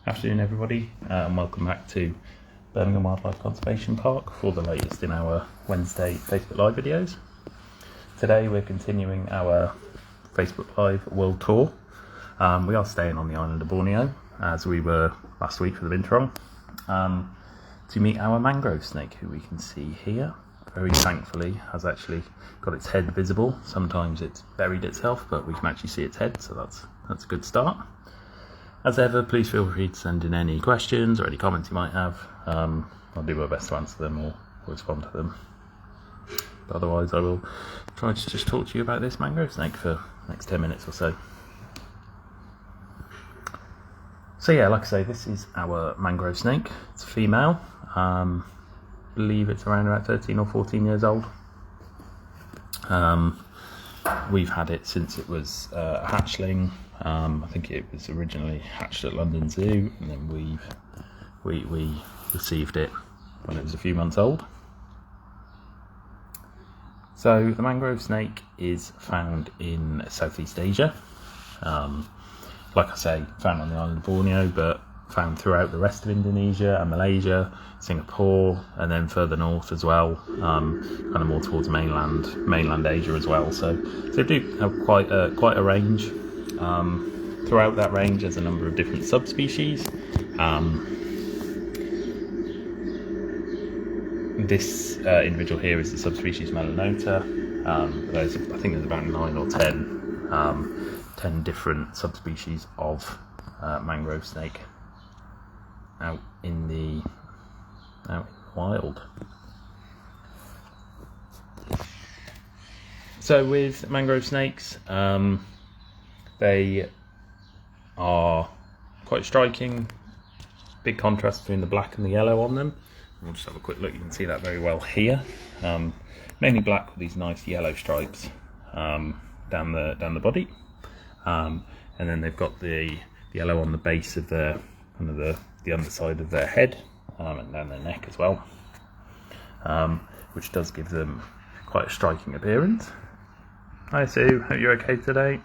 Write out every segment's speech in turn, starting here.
Afternoon everybody, and welcome back to Birmingham Wildlife Conservation Park for the latest in our Wednesday Facebook Live videos. Today we're continuing our Facebook Live World Tour. We are staying on the island of Borneo, as we were last week for the Bintang, to meet our mangrove snake, who we can see here. Very thankfully has actually got its head visible. Sometimes it's buried itself, but we can actually see its head, so that's a good start. As ever, please feel free to send in any questions or any comments you might have. I'll do my best to answer them or respond to them. But otherwise, I will try to just talk to you about this mangrove snake for the next 10 minutes or so. So yeah, like I say, this is our mangrove snake. It's a female. I believe it's around about 13 or 14 years old. We've had it since it was a hatchling. I think it was originally hatched at London Zoo, and then we received it when it was a few months old. So the mangrove snake is found in Southeast Asia. Like I say, found on the island of Borneo, but found throughout the rest of Indonesia and Malaysia, Singapore, and then further north as well, kind of more towards mainland Asia as well. So they do have quite a range. Throughout that range, there's a number of different subspecies. This individual here is the subspecies Melanota. I think there's about 9 or 10 different subspecies of mangrove snake out in the wild. So with mangrove snakes, they are quite striking. Big contrast between the black and the yellow on them. We'll just have a quick look. You can see that very well here. Mainly black with these nice yellow stripes down the body, and then they've got the yellow on the base of the underside of their head, and down their neck as well, which does give them quite a striking appearance. Hi Sue, hope you're okay today.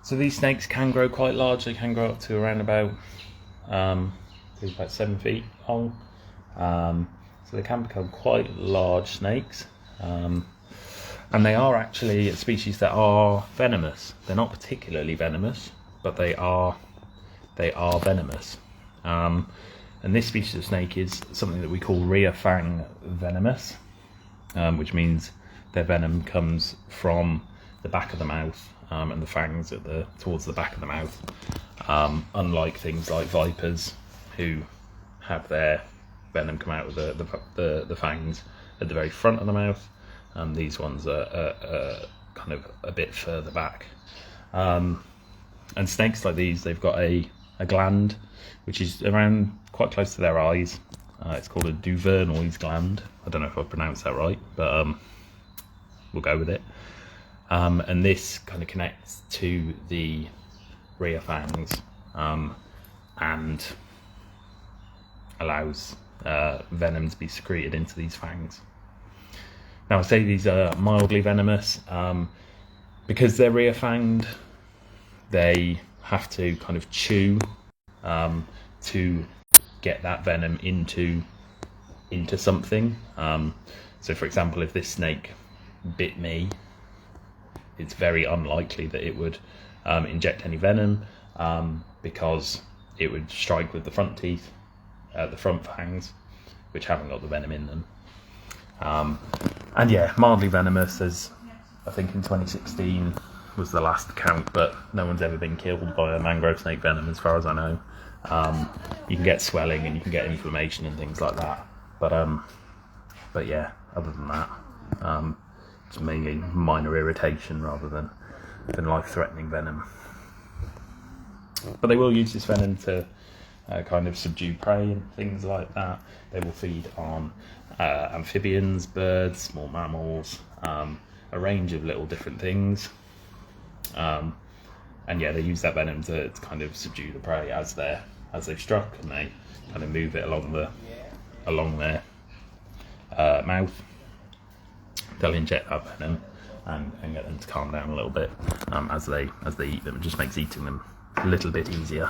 So these snakes can grow quite large. They can grow up to around about 7 feet long. So they can become quite large snakes. And they are actually a species that are venomous. They're not particularly venomous, but they are venomous. And this species of snake is something that we call rear fang venomous, which means their venom comes from the back of the mouth, and the fangs towards the back of the mouth. Unlike things like vipers, who have their venom come out of the fangs at the very front of the mouth. These ones are kind of a bit further back. And snakes like these, they've got a gland which is around quite close to their eyes. It's called a Duvernois gland. I don't know if I pronounced that right, but we'll go with it. And this kind of connects to the rear fangs, and allows venom to be secreted into these fangs. Now I say these are mildly venomous because they're rear fanged. They have to kind of chew to get that venom into something. So for example, if this snake bit me, it's very unlikely that it would inject any venom, because it would strike with the front teeth, the front fangs, which haven't got the venom in them. And yeah, mildly venomous. I think in 2016 was the last count, but no one's ever been killed by a mangrove snake venom as far as I know. You can get swelling and you can get inflammation and things like that, but yeah, other than that, it's mainly minor irritation rather than life-threatening venom. But they will use this venom to kind of subdue prey and things like that. They will feed on amphibians, birds, small mammals, a range of little different things. And yeah, they use that venom to kind of subdue the prey as they've struck, and they kind of move it along their mouth. They'll inject that venom and get them to calm down a little bit as they eat them. It just makes eating them a little bit easier.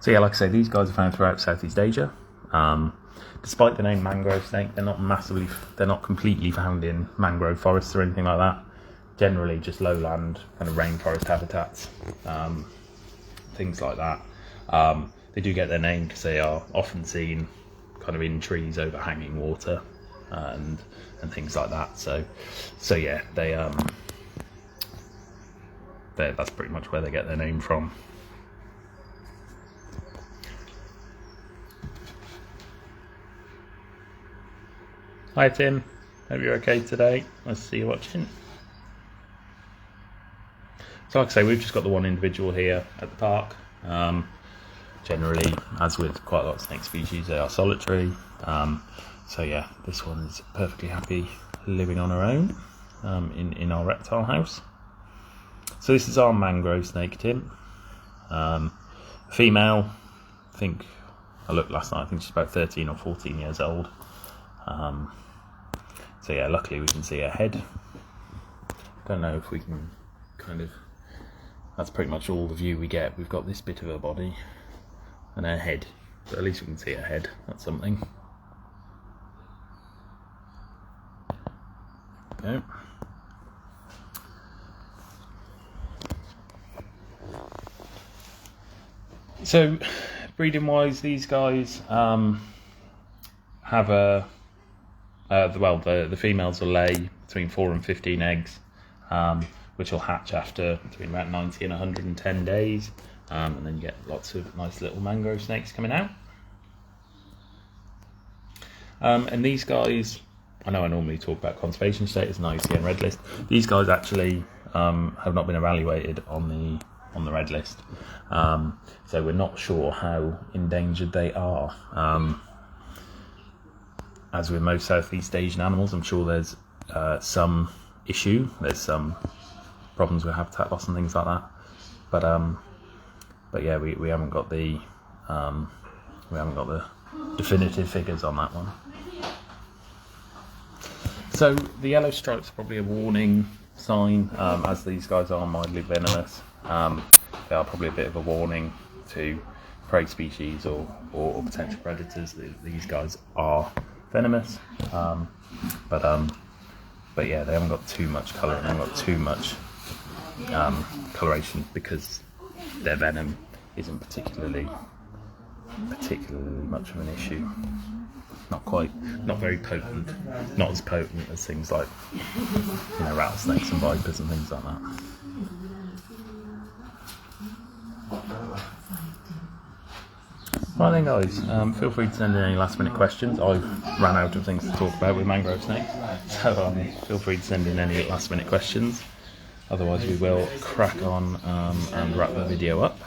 So yeah, like I say, these guys are found throughout Southeast Asia. Despite the name mangrove snake, they're not completely found in mangrove forests or anything like that. Generally just lowland, kind of rainforest habitats, things like that. They do get their name because they are often seen kind of in trees overhanging water and things like that. So yeah, that's pretty much where they get their name from. Hi Tim, hope you're okay today. Nice to see you watching. So like I say, we've just got the one individual here at the park. Generally, as with quite a lot of snake species, they are solitary. So yeah, this one is perfectly happy living on her own in our reptile house. So this is our mangrove snake, Tim. Female, I think, I looked last night, I think she's about 13 or 14 years old. So yeah, luckily we can see her head. Don't know if we can that's pretty much all the view we get. We've got this bit of her body and her head, but at least we can see her head. That's something. Okay. So breeding wise, these guys have the females will lay between 4 and 15 eggs, which will hatch after between about 90 and 110 days, and then you get lots of nice little mangrove snakes coming out. And these guys, I know I normally talk about conservation status and IUCN red list. These guys actually have not been evaluated on the red list, so we're not sure how endangered they are. As with most Southeast Asian animals, I'm sure there's some issue. There's some problems with habitat loss and things like that. But yeah, we haven't got the definitive figures on that one. So the yellow stripes are probably a warning sign, as these guys are mildly venomous. They are probably a bit of a warning to prey species or potential predators. These guys are venomous, but yeah, they haven't got too much colour and they haven't got too much coloration because their venom isn't particularly much of an issue. Not very potent, not as potent as things like, you know, rattlesnakes and vipers and things like that. Right then guys, feel free to send in any last minute questions. I've ran out of things to talk about with mangrove snakes, so feel free to send in any last minute questions. Otherwise we will crack on and wrap the video up.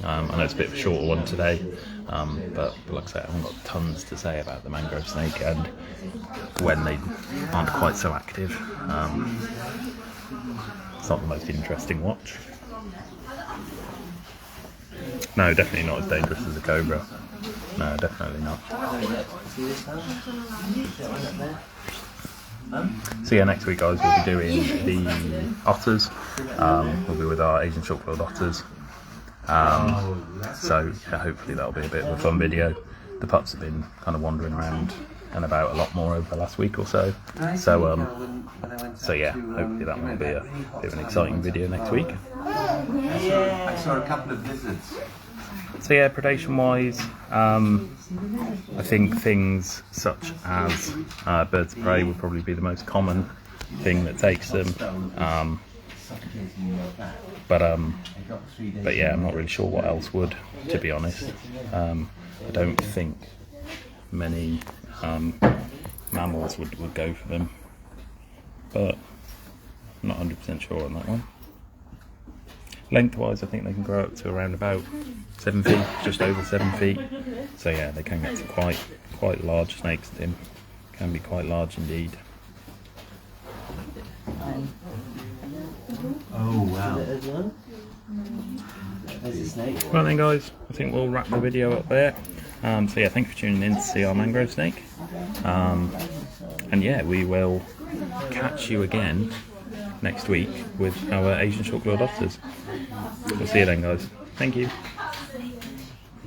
I know it's a bit of a shorter one today, but like I say, I haven't got tons to say about the mangrove snake and when they aren't quite so active. It's not the most interesting watch. No, definitely not as dangerous as a cobra. No, definitely not. So yeah, next week guys, we'll be doing the otters. We'll be with our Asian short-quilled otters. So yeah, hopefully that'll be a bit of a fun video. The pups have been kind of wandering around and about a lot more over the last week or so. So yeah, hopefully that will be a bit of an exciting video next week. I saw a couple of lizards. So yeah, predation wise, I think things such as birds of prey would probably be the most common thing that takes them. But yeah, I'm not really sure what else would, to be honest. I don't think many mammals would go for them, but I'm not 100% sure on that one. Lengthwise, I think they can grow up to around about 7 feet, just over 7 feet. So yeah, they can get to quite large snakes. Tim can be quite large indeed. Oh wow! There's a snake. Well then, guys, I think we'll wrap the video up there. So yeah, thank you for tuning in to see our mangrove snake. And yeah, we will catch you again next week with our Asian short-quilled otters. We'll see you then, guys. Thank you.